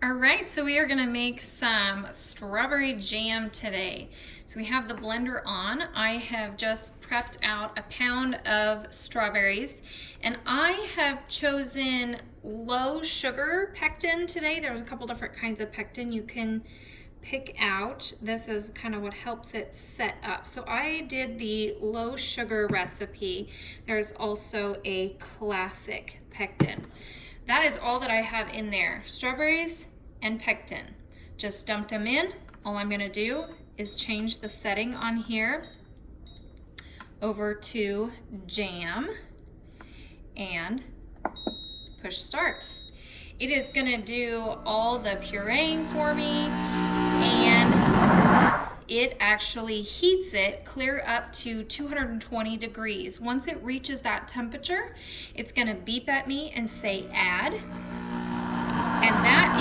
All right, so we are gonna make some strawberry jam today. So we have the blender on. I have just prepped out a pound of strawberries, and I have chosen low sugar pectin today. There's a couple different kinds of pectin you can pick out. This is kind of what helps it set up. So I did the low sugar recipe. There's also a classic pectin. That is all that I have in there. Strawberries and pectin. Just dumped them in. All I'm gonna do is change the setting on here over to jam and push start. It is gonna do all the pureeing for me, and it actually heats it clear up to 220 degrees. Once it reaches that temperature, it's gonna beep at me and say add. And that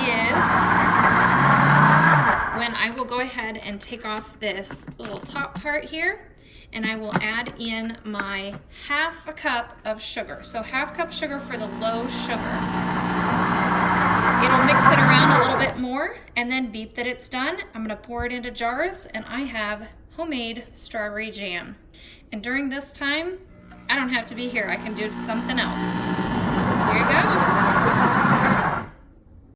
is when I will go ahead and take off this little top part here, and I will add in my half a cup of sugar. So half cup sugar for the low sugar. It'll mix it around a little bit more and then beep that it's done. I'm gonna pour it into jars, and I have homemade strawberry jam. And during this time, I don't have to be here. I can do something else. Here you go.